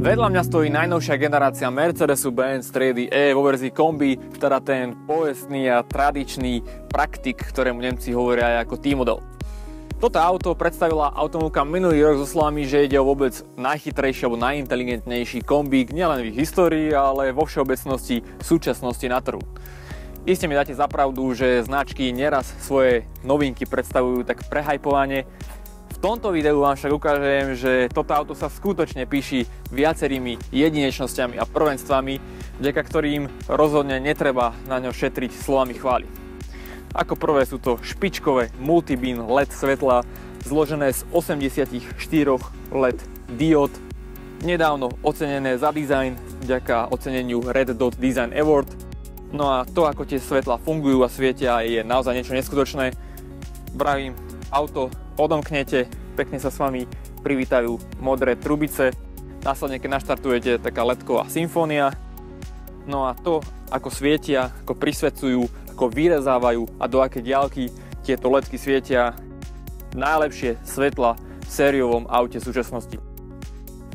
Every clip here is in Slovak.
Vedľa mňa stojí najnovšia generácia Mercedesu-Benz triedy E vo verzii kombi, teda ten povestný a tradičný praktik, ktorému Nemci hovoria aj ako T-model. Toto auto predstavila Automobilka minulý rok so slovami, že ide o vôbec najchytrejší alebo najinteligentnejší kombík nielen v ich histórii, ale vo všeobecnosti v súčasnosti na trhu. Iste mi dáte za pravdu, že značky neraz svoje novinky predstavujú tak prehajpovane. V tomto videu vám však ukážem, že toto auto sa skutočne píši viacerými jedinečnosťami a prvenstvami, vďaka ktorým rozhodne netreba na ňo šetriť slovami chvály. Ako prvé sú to špičkové multi-beam LED svetla, zložené z 84 LED diód, nedávno ocenené za dizajn vďaka oceneniu Red Dot Design Award. No a to, ako tie svetla fungujú a svietia, je naozaj niečo neskutočné. Vravím, auto odomknete, pekne sa s vami privítajú modré trubice, následne keď naštartujete, taká ledková symfónia. No a to, ako svietia, ako prisvedcujú, ako vyrezávajú a do aké diaľky tieto ledky svietia, najlepšie svetla v sériovom aute súčasnosti.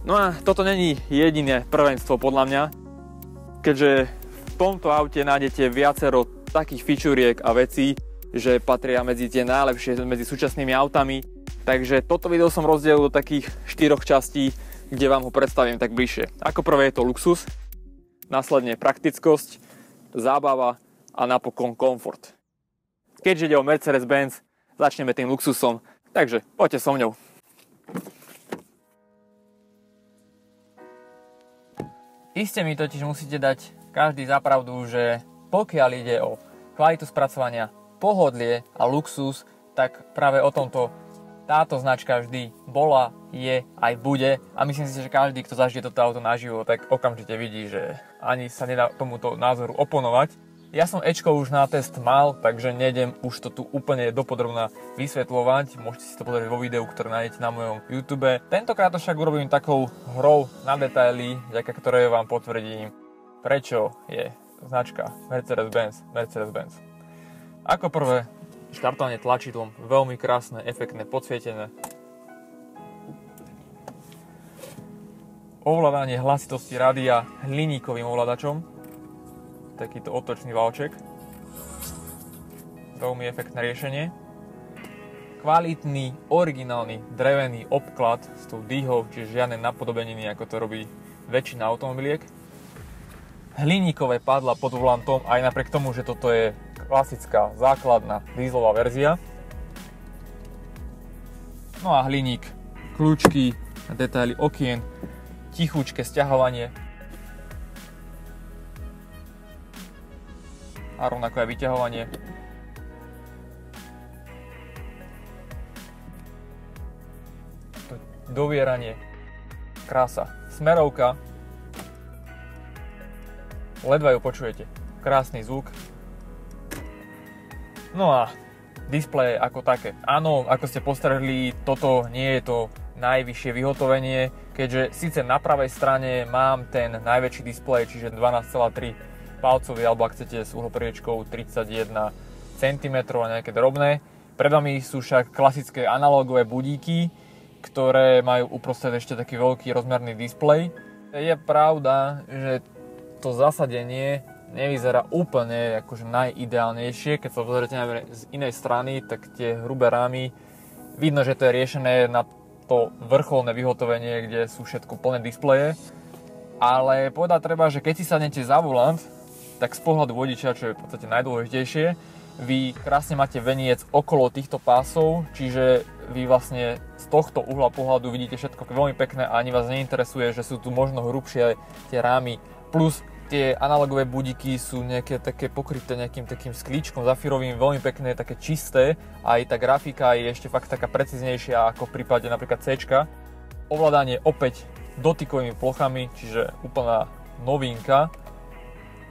No a toto není jediné prvenstvo podľa mňa, keďže v tomto aute nájdete viacero takých fičuriek a vecí, že patria medzi tie najlepšie medzi súčasnými autami. Takže toto video som rozdelil do takých 4 častí, kde vám ho predstavím tak bližšie. Ako prvé je to luxus, následne praktickosť, zábava a napokon komfort. Keďže ide o Mercedes-Benz, začneme tým luxusom, takže poďte so mňou. Iste mi totiž musíte dať každý za pravdu, že pokiaľ ide o kvalitu spracovania, pohodlie a luxus, tak práve o tomto táto značka vždy bola, je, aj bude a myslím si, že každý, kto zažije toto auto naživo, tak okamžite vidí, že ani sa nedá tomuto názoru oponovať. Ja som Ečko už na test mal, takže nejdem už to tu úplne dopodrobná vysvetľovať, môžete si to pozrieť vo videu, ktoré nájdete na mojom YouTube. Tentokrát to však urobím takou hrou na detaily, vďaka ktorej vám potvrdím, prečo je značka Mercedes-Benz. Ako prvé, štartovanie tlačidlom, veľmi krásne, efektné, podsvietené. Ovládanie hlasitosti rádia hliníkovým ovládačom, takýto otočný valček. Veľmi efektné riešenie. Kvalitný, originálny, drevený obklad s tou dýhou, čiže žiadne napodobeniny, ako to robí väčšina automobiliek. Hliníkové padla pod volantom, aj napriek tomu, že toto je klasická, základná dieselová verzia. No a hliník, kľúčky, detaily okien, tichúčke sťahovanie a rovnako aj vyťahovanie. Dovieranie, krása, smerovka, ledva ju počujete, krásny zvuk. No a displeje ako také. Áno, ako ste postrehli, toto nie je to najvyššie vyhotovenie, keďže síce na pravej strane mám ten najväčší displej, čiže 12,3 palcový, alebo ak chcete s uhlopriečkou 31 cm a nejaké drobné. Pred vami sú však klasické analógové budíky, ktoré majú uprostred ešte taký veľký rozmerný displej. Je pravda, že to zasadenie nevyzerá úplne akože najideálnejšie. Keď sa pozriete z inej strany, tak tie hrubé rámy, vidno, že to je riešené na to vrcholné vyhotovenie, kde sú všetko plné displeje. Ale povedať treba, že keď si sadnete za volant, tak z pohľadu vodiča, čo je v podstate najdôležitejšie, vy krásne máte veniec okolo týchto pásov, čiže vy vlastne z tohto uhla pohľadu vidíte všetko veľmi pekné a ani vás neinteresuje, že sú tu možno hrubšie tie rámy. Plus tie analogové budíky sú nejaké také pokryté nejakým takým sklíčkom zafírovým, veľmi pekné, také čisté. Aj tá grafika je ešte fakt taká precíznejšia ako v prípade napríklad C-čka. Ovládanie opäť dotykovými plochami, čiže úplná novinka.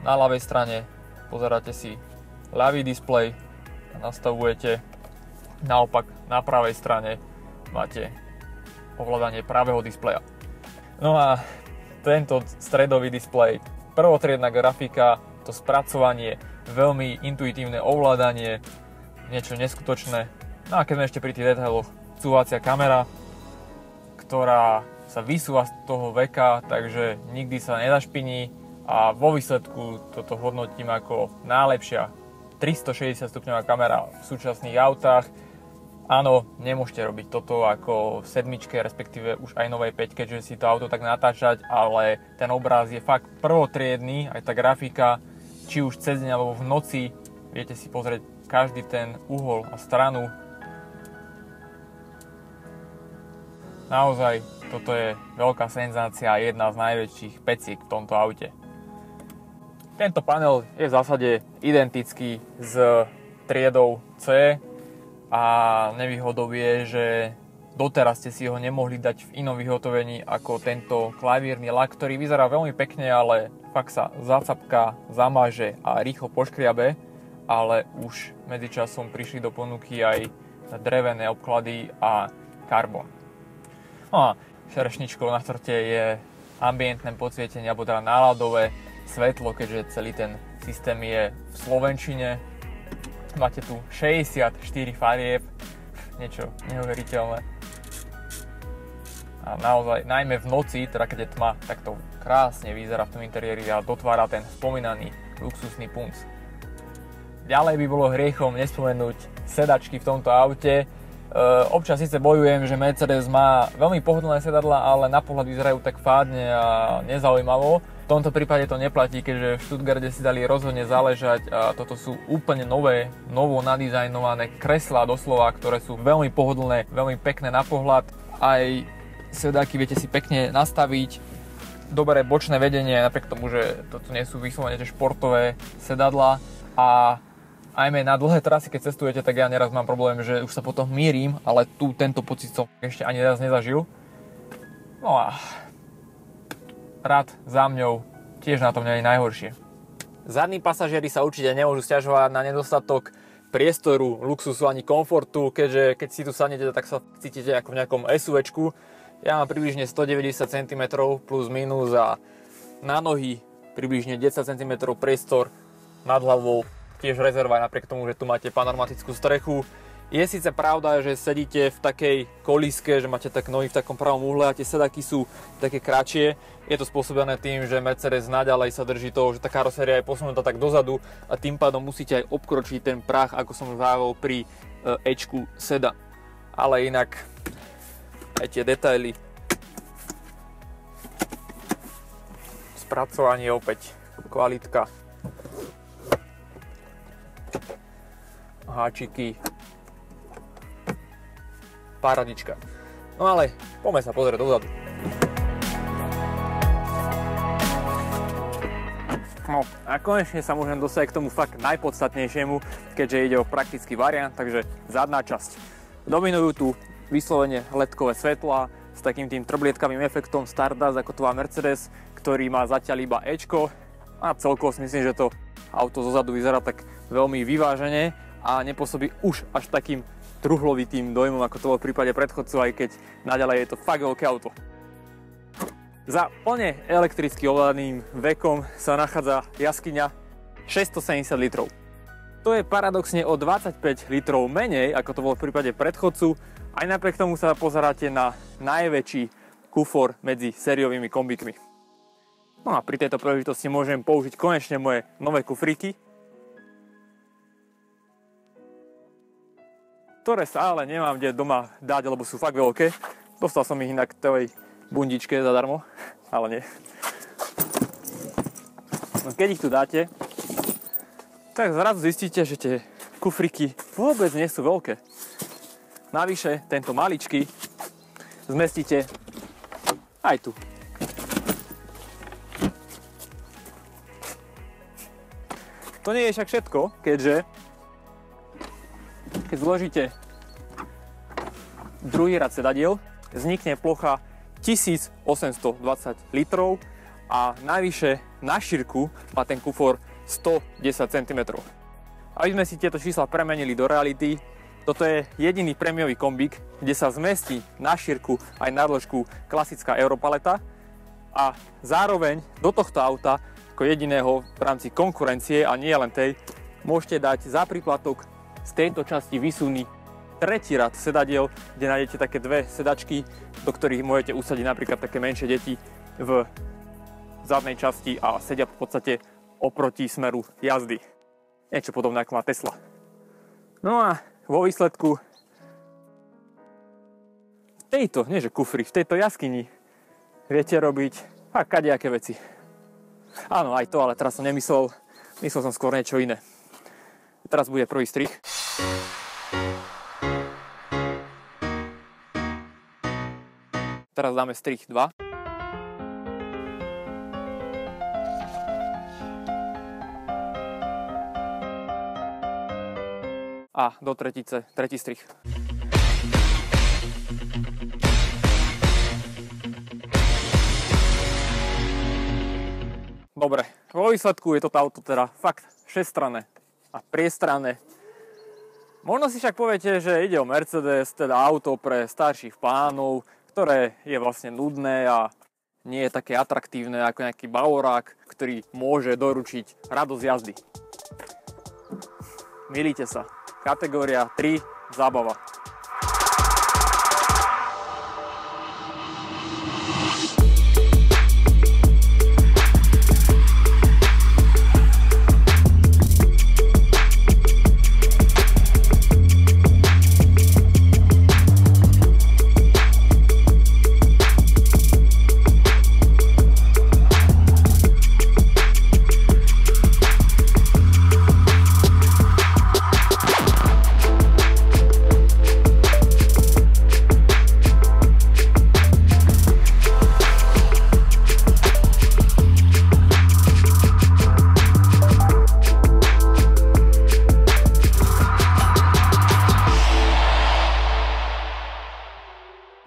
Na ľavej strane pozeráte si ľavý displej a nastavujete. Naopak na pravej strane máte ovládanie pravého displeja. No a tento stredový displej, prvotriedna grafika, to spracovanie, veľmi intuitívne ovládanie, niečo neskutočné. No a keď sme ešte pri tých detailoch, cúvacia kamera, ktorá sa vysúva z toho veka, takže nikdy sa nezašpiní a vo výsledku toto hodnotím ako najlepšia 360 stupňová kamera v súčasných autách. Áno, nemôžete robiť toto ako v 7, respektíve už aj novej 5, keďže si to auto tak natáčať, ale ten obraz je fakt prvotriedny, aj tá grafika, či už cez deň alebo v noci, viete si pozrieť každý ten uhol a stranu. Naozaj, toto je veľká senzácia a jedna z najväčších peciek v tomto aute. Tento panel je v zásade identický s triedou C a nevýhodou je, že doteraz ste si ho nemohli dať v inom vyhotovení ako tento klavírny lak, ktorý vyzerá veľmi pekne, ale fakt sa zacapká, zamáže a rýchlo poškriabe, ale už medzičasom prišli do ponuky aj drevené obklady a karbon. No a šerešničkou na torte je ambientné podsvietenie, alebo teda náladové svetlo, keďže celý ten systém je v slovenčine. Máte tu 64 farieb, niečo neuveriteľné. A naozaj, najmä v noci, teda keď je tma, tak to krásne vyzerá v tom interiéri a dotvára ten spomínaný luxusný punc. Ďalej by bolo hriechom nespomenúť sedačky v tomto aute. Občas síce bojujem, že Mercedes má veľmi pohodlné sedadlá, ale na pohľad vyzerajú tak fádne a nezaujímavo. V tomto prípade to neplatí, keďže v Stuttgarte si dali rozhodne záležať a toto sú úplne novo nadizajnované kreslá doslova, ktoré sú veľmi pohodlné, veľmi pekné na pohľad. Aj sedáky viete si pekne nastaviť. Dobré bočné vedenie, napriek tomu, že toto nie sú vyslovene športové sedadlá. A ajme na dlhé trasy, keď cestujete, tak ja neraz mám problém, že už sa potom mírim, ale tu tento pocit som ešte ani raz nezažil. No a rád za mňou tiež na tom nie je najhoršie. Zadní pasažieri sa určite nemôžu sťažovať na nedostatok priestoru, luxusu ani komfortu, keďže keď si tu sadnete, tak sa cítite ako v nejakom SUVčku. Ja mám približne 190 cm plus minus a na nohy približne 10 cm priestor nad hlavou. Tiež rezerva napriek tomu, že tu máte panoramatickú strechu. Je síce pravda, že sedíte v takej kolíske, že máte tak nohy v takom pravom uhle a tie sedaky sú také kratšie. Je to spôsobené tým, že Mercedes naďalej sa drží toho, že tá karoséria je posunutá tak dozadu a tým pádom musíte aj obkročiť ten prach, ako som vravil pri Ečku Sedan. Ale inak aj tie detaily. Spracovanie opäť kvalitka. Háčiky. Paradička. No ale poďme sa pozrieť dozadu. No a konečne sa môžem dostať k tomu fakt najpodstatnejšiemu, keďže ide o praktický variant, takže zadná časť. Dominujú tu vyslovene LED-kové svetlá s takým tým trblieskavým efektom Stardust, ako to má Mercedes, ktorý má zatiaľ iba Ečko a celkovo si myslím, že to auto zozadu vyzerá tak veľmi vyvážene a nepôsobí už až takým truhlovitým dojmom, ako to bolo v prípade predchodcu, aj keď naďalej je to fakt veľké auto. Za plne elektricky ovládaným vekom sa nachádza jaskyňa 670 litrov. To je paradoxne o 25 litrov menej, ako to bolo v prípade predchodcu, aj napriek tomu sa pozeráte na najväčší kufor medzi sériovými kombíkmi. No a pri tejto príležitosti môžem použiť konečne moje nové kufríky, ktoré sa ale nemám kde doma dať, lebo sú fakt veľké. Dostal som ich inak k tej bundičke zadarmo, ale nie. No keď ich tu dáte, tak zrazu zistíte, že tie kufriky vôbec nie sú veľké. Navyše, tento maličký zmestíte aj tu. To nie je však všetko, keďže keď zložíte druhý rad sedadiel, vznikne plocha 1820 litrov a navyše na šírku má ten kufor 110 cm. Aby sme si tieto čísla premenili do reality, toto je jediný prémiový kombík, kde sa zmestí na šírku aj na dĺžku klasická Europaleta a zároveň do tohto auta ako jediného v rámci konkurencie a nie len tej môžete dať za príplatok z tejto časti výsuny tretí rad sedadiel, kde nájdete také dve sedačky, do ktorých môžete usadiť napríklad také menšie deti v zadnej časti a sedia v podstate oproti smeru jazdy. Niečo podobné ako má Tesla. No a vo výsledku v tejto, nie že kufri, v tejto jaskyni viete robiť kadejaké veci. Áno, aj to, ale teraz som nemyslel, myslel som skôr niečo iné. Teraz bude prvý strih. Teraz dáme strih 2. A do tretice, tretí strih. Dobre, vo výsledku je toto auto teda fakt 6-stranné a priestranné. Možno si však poviete, že ide o Mercedes, teda auto pre starších pánov, ktoré je vlastne nudné a nie je také atraktívne ako nejaký Bavorák, ktorý môže doručiť radosť jazdy. Milíte sa. Kategória 3 zábava.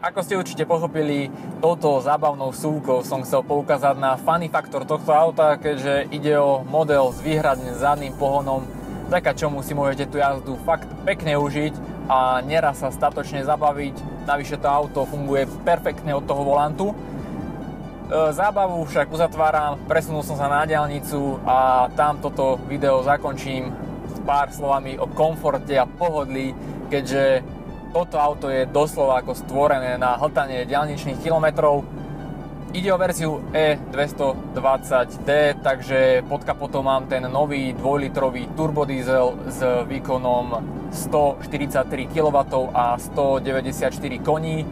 Ako ste určite pochopili, touto zábavnou vsúvkou som chcel poukázať na funny faktor tohto auta, keďže ide o model s výhradne zadným pohonom, vďaka čomu si môžete tú jazdu fakt pekne užiť a neraz sa statočne zabaviť. Navyše to auto funguje perfektne od toho volantu. Zábavu však uzatváram, presunul som sa na diaľnicu a tam toto video zakončím s pár slovami o komforte a pohodlí, keďže toto auto je doslova ako stvorené na hltanie diaľničných kilometrov. Ide o verziu E220D, takže pod kapotom mám ten nový 2-litrový turbodiesel s výkonom 143 kW a 194 koní.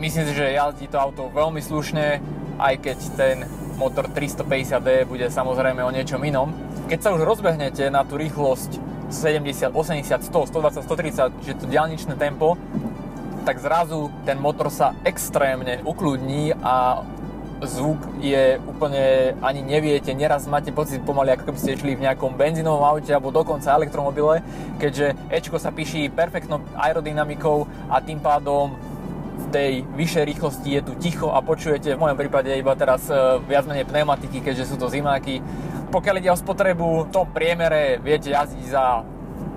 Myslím si, že jazdí to auto veľmi slušne, aj keď ten motor 350D bude samozrejme o niečom inom. Keď sa už rozbehnete na tú rýchlosť 70, 80, 100, 120, 130, že to diaľničné tempo, tak zrazu ten motor sa extrémne ukľudní a zvuk je úplne, ani neviete, neraz máte pocit pomaly, ako keby ste išli v nejakom benzínovom aute alebo dokonca elektromobile, keďže Ečko sa píši perfektnou aerodynamikou a tým pádom v tej vyššej rýchlosti je tu ticho a počujete v mojom prípade iba teraz viac menej pneumatiky, keďže sú to zimáky. Pokiaľ ide o spotrebu, v tom priemere viete jazdiť za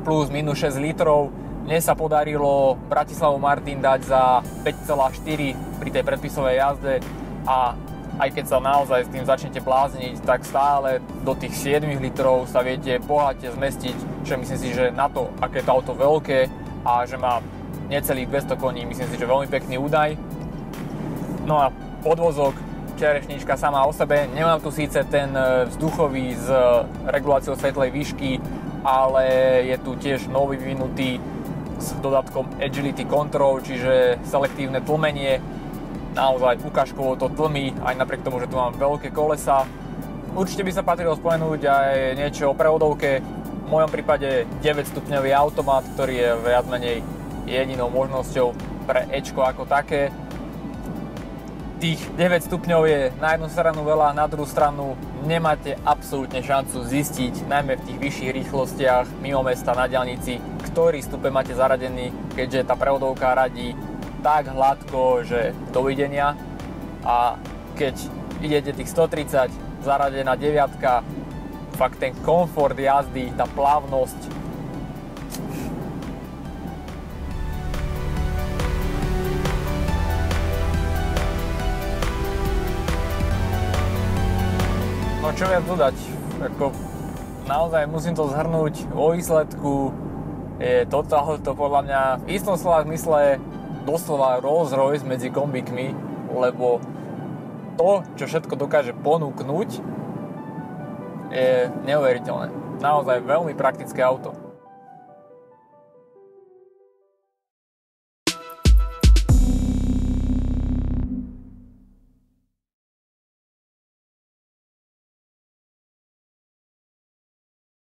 plus minus 6 litrov. Mne sa podarilo Bratislavu Martin dať za 5,4 pri tej predpisovej jazde a aj keď sa naozaj s tým začnete blázniť, tak stále do tých 7 litrov sa viete bohate zmestiť, čo myslím si, že na to, aké je to auto veľké a že má necelých 200 koní, myslím si, že veľmi pekný údaj. No a podvozok, čerešnička sama o sebe. Nemám tu síce ten vzduchový s reguláciou svetlej výšky, ale je tu tiež nový vyvinutý s dodatkom Agility Control, čiže selektívne tlmenie. Naozaj ukážkovo to tlmí, aj napriek tomu, že tu mám veľké kolesa. Určite by sa patrilo spomenúť aj niečo o prevodovke. V mojom prípade 9-stupňový automat, ktorý je viac menej jedinou možnosťou pre Ečko ako také. Tých 9 stupňov je na jednu stranu veľa, na druhú stranu nemáte absolútne šancu zistiť, najmä v tých vyšších rýchlostiach mimo mesta na diaľnici, ktorý stupeň máte zaradený, keďže tá prevodovka radí tak hladko, že dovidenia. A keď idete tých 130, zaradená deviatka, fakt ten komfort jazdy, tá plavnosť, no čo viac dodať, ako naozaj musím to zhrnúť vo výsledku. je toto auto podľa mňa v istom slova zmysle doslova Rolls Royce medzi kombíkmi, lebo to, čo všetko dokáže ponúknuť, je neuveriteľné. Naozaj veľmi praktické auto.